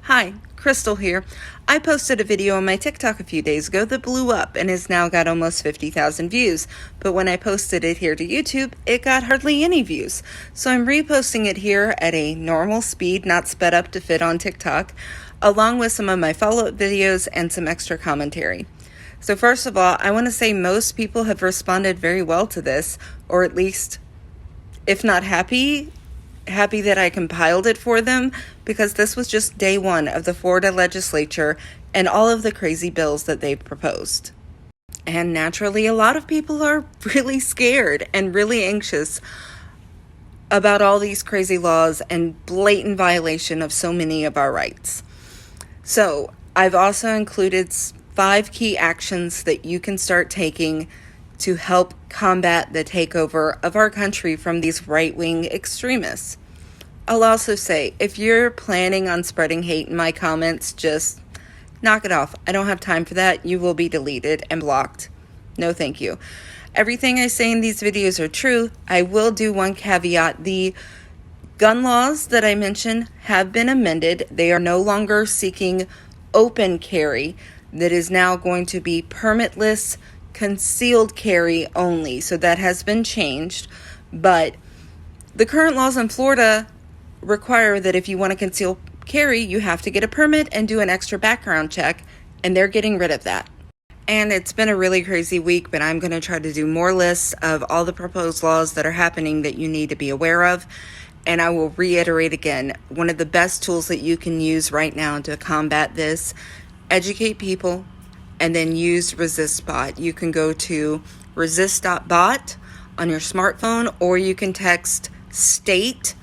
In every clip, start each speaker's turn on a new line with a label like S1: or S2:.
S1: Hi, Crystal here. I posted a video on my TikTok a few days ago that blew up and has now got almost 50,000 views. But when I posted it here to YouTube, it got hardly any views. So I'm reposting it here at a normal speed, not sped up to fit on TikTok, along with some of my follow-up videos and some extra commentary. So first of all, I want to say most people have responded very well to this, or at least, if not happy that I compiled it for them, because this was just day one of the Florida legislature and all of the crazy bills that they've proposed. And naturally, a lot of people are really scared and really anxious about all these crazy laws and blatant violation of so many of our rights. So I've also included 5 key actions that you can start taking to help combat the takeover of our country from these right-wing extremists. I'll also say, if you're planning on spreading hate in my comments, just knock it off. I don't have time for that. You will be deleted and blocked. No, thank you. Everything I say in these videos are true. I will do one caveat. The gun laws that I mentioned have been amended. They are no longer seeking open carry. That is now going to be permitless concealed carry only. So that has been changed. But the current laws in Florida require that if you want to conceal carry, you have to get a permit and do an extra background check, and they're getting rid of that. And it's been a really crazy week, but I'm going to try to do more lists of all the proposed laws that are happening that you need to be aware of. And I will reiterate again, one of the best tools that you can use right now to combat this, educate people, and then use ResistBot. You can go to resist.bot on your smartphone, or you can text STATE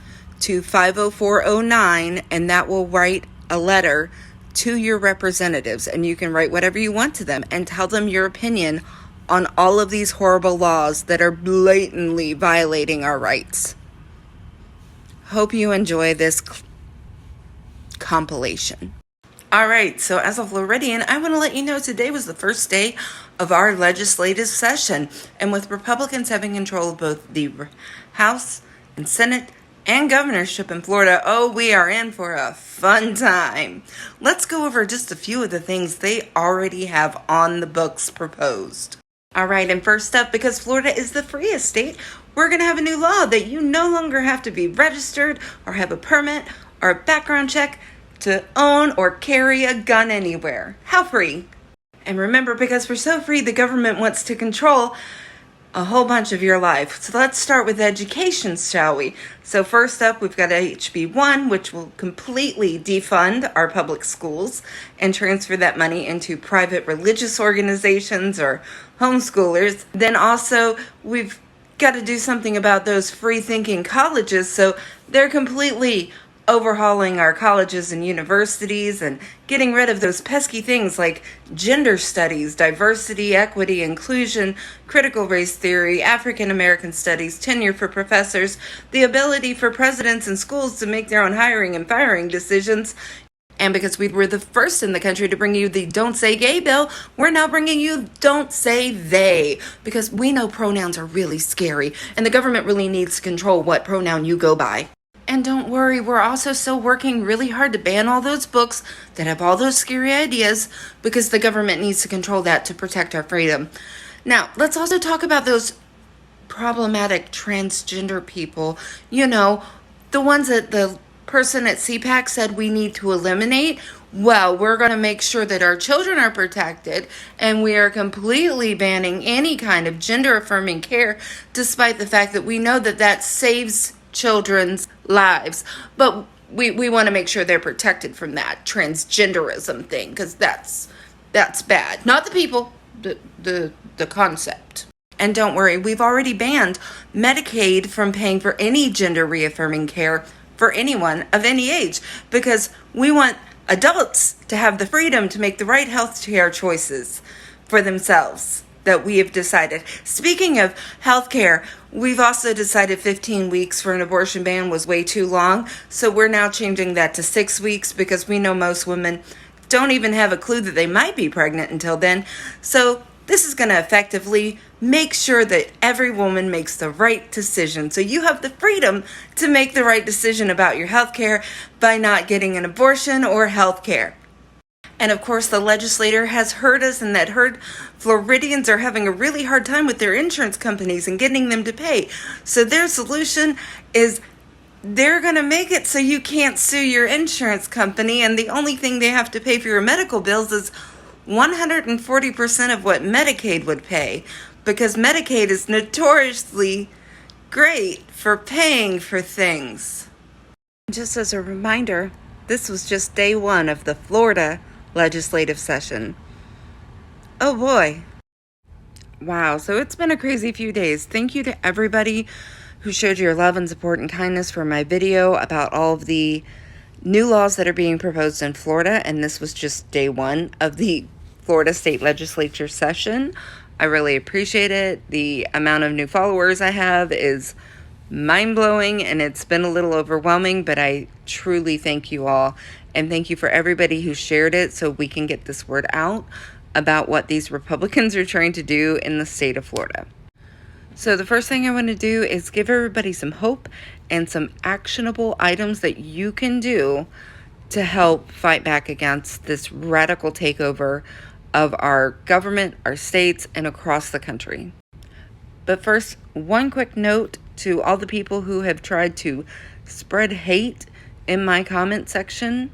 S1: to 50409, and that will write a letter to your representatives, and you can write whatever you want to them and tell them your opinion on all of these horrible laws that are blatantly violating our rights. Hope you enjoy this compilation. All right, so as a Floridian, I want to let you know today was the first day of our legislative session, and with Republicans having control of both the House and Senate and governorship in Florida, we are in for a fun time. Let's go over just a few of the things they already have on the books proposed. All right, and first up, because Florida is the freest state, we're going to have a new law that you no longer have to be registered or have a permit or a background check to own or carry a gun anywhere. How free? And remember, because we're so free, the government wants to control a whole bunch of your life. So let's start with education, shall we? So first up, we've got HB1, which will completely defund our public schools and transfer that money into private religious organizations or homeschoolers. Then also, we've got to do something about those free-thinking colleges. So they're completely overhauling our colleges and universities and getting rid of those pesky things like gender studies, diversity, equity, inclusion, critical race theory, African American studies, tenure for professors, the ability for presidents and schools to make their own hiring and firing decisions. And because we were the first in the country to bring you the Don't Say Gay bill, we're now bringing you Don't Say They, because we know pronouns are really scary and the government really needs to control what pronoun you go by. And don't worry, we're also still working really hard to ban all those books that have all those scary ideas, because the government needs to control that to protect our freedom. Now, let's also talk about those problematic transgender people. You know, the ones that the person at CPAC said we need to eliminate. Well, we're going to make sure that our children are protected, and we are completely banning any kind of gender-affirming care, despite the fact that we know that that saves children's lives. But we want to make sure they're protected from that transgenderism thing, because that's bad. Not the people, the concept. And don't worry, we've already banned Medicaid from paying for any gender reaffirming care for anyone of any age, because we want adults to have the freedom to make the right health care choices for themselves that we have decided. Speaking of healthcare, we've also decided 15 weeks for an abortion ban was way too long, so we're now changing that to 6 weeks, because we know most women don't even have a clue that they might be pregnant until then. So this is going to effectively make sure that every woman makes the right decision. So you have the freedom to make the right decision about your health care by not getting an abortion or health care. And of course, the legislator has heard us and that heard Floridians are having a really hard time with their insurance companies and getting them to pay. So their solution is they're going to make it so you can't sue your insurance company, and the only thing they have to pay for your medical bills is 140% of what Medicaid would pay, because Medicaid is notoriously great for paying for things. Just as a reminder, this was just day one of the Florida legislative session. Oh boy. Wow, so it's been a crazy few days. Thank you to everybody who showed your love and support and kindness for my video about all of the new laws that are being proposed in Florida. And this was just day one of the Florida State Legislature session. I really appreciate it. The amount of new followers I have is mind-blowing, and it's been a little overwhelming, but I truly thank you all. And thank you for everybody who shared it so we can get this word out about what these Republicans are trying to do in the state of Florida. So the first thing I want to do is give everybody some hope and some actionable items that you can do to help fight back against this radical takeover of our government, our states, and across the country. But first, one quick note to all the people who have tried to spread hate in my comment section.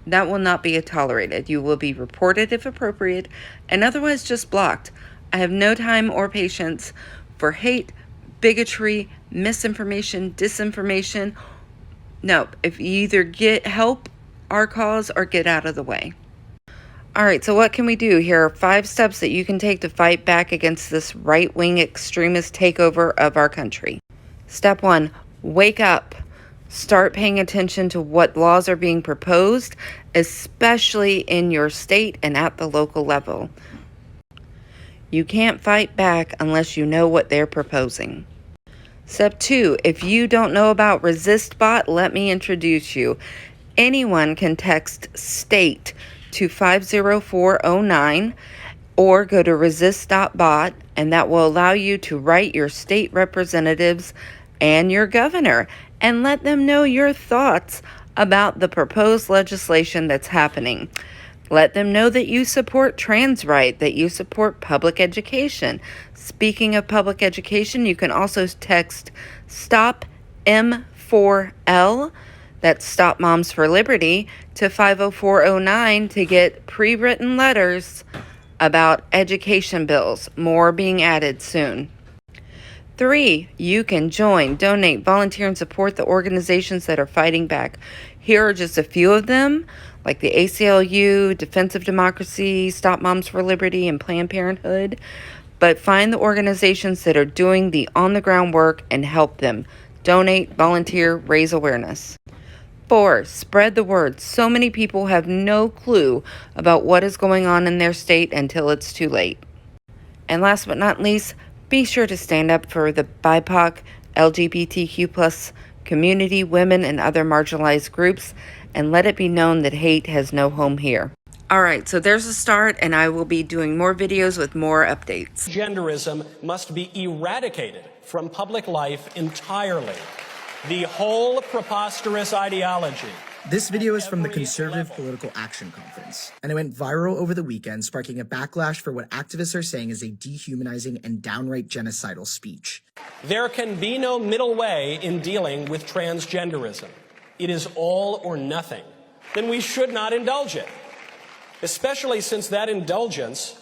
S1: That will not be tolerated. You will be reported if appropriate, and otherwise just blocked. I have no time or patience for hate, bigotry, misinformation, disinformation. No, if you either help our cause or get out of the way. All right, so what can we do? Here are 5 steps that you can take to fight back against this right-wing extremist takeover of our country. Step 1, wake up. Start paying attention to what laws are being proposed, especially in your state and at the local level. You can't fight back unless you know what they're proposing. Step 2, if you don't know about ResistBot, let me introduce you. Anyone can text STATE to 50409 or go to resist.bot, and that will allow you to write your state representatives and your governor and let them know your thoughts about the proposed legislation that's happening. Let them know that you support trans rights, that you support public education. Speaking of public education, you can also text STOP M4L, that's Stop Moms for Liberty, to 50409 to get pre-written letters about education bills, more being added soon. 3, you can join, donate, volunteer, and support the organizations that are fighting back. Here are just a few of them, like the ACLU, Defense of Democracy, Stop Moms for Liberty, and Planned Parenthood. But find the organizations that are doing the on-the-ground work and help them. Donate, volunteer, raise awareness. 4, spread the word. So many people have no clue about what is going on in their state until it's too late. And last but not least, be sure to stand up for the BIPOC, LGBTQ+ community, women, and other marginalized groups, and let it be known that hate has no home here. All right, so there's a start, and I will be doing more videos with more updates.
S2: Genderism must be eradicated from public life entirely. The whole preposterous ideology.
S3: This video is from the Conservative Political Action Conference, and it went viral over the weekend, sparking a backlash for what activists are saying is a dehumanizing and downright genocidal speech.
S2: There can be no middle way in dealing with transgenderism. It is all or nothing. Then we should not indulge it, especially since that indulgence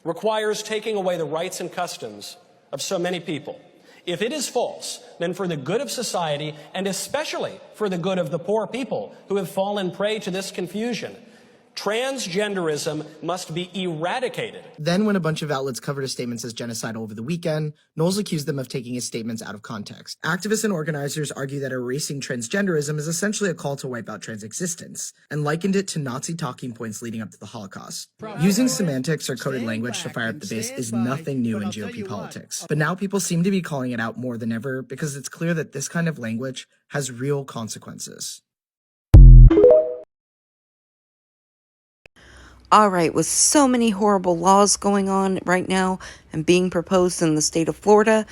S2: requires taking away the rights and customs of so many people. If it is false, then for the good of society, and especially for the good of the poor people who have fallen prey to this confusion, transgenderism must be eradicated.
S3: Then, when a bunch of outlets covered his statements as genocidal over the weekend, Knowles accused them of taking his statements out of context. Activists and organizers argue that erasing transgenderism is essentially a call to wipe out trans existence, and likened it to Nazi talking points leading up to the Holocaust. Using semantics or coded language to fire up the base is nothing new in GOP politics, but now people seem to be calling it out more than ever because it's clear that this kind of language has real consequences.
S1: All right, with so many horrible laws going on right now and being proposed in the state of Florida,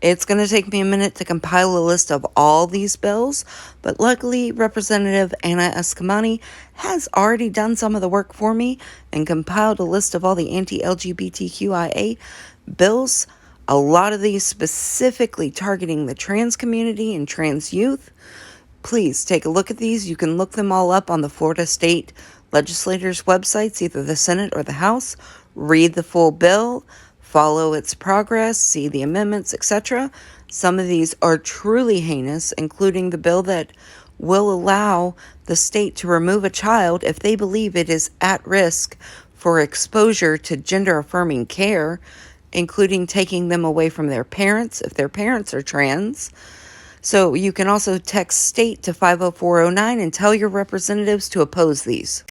S1: it's going to take me a minute to compile a list of all these bills, but luckily Representative Anna Eskamani has already done some of the work for me and compiled a list of all the anti-LGBTQIA bills, a lot of these specifically targeting the trans community and trans youth. Please take a look at these. You can look them all up on the Florida State Legislators' websites, either the Senate or the House. Read the full bill, follow its progress, see the amendments, etc. Some of these are truly heinous, including the bill that will allow the state to remove a child if they believe it is at risk for exposure to gender-affirming care, including taking them away from their parents if their parents are trans. So you can also text state to 50409 and tell your representatives to oppose these.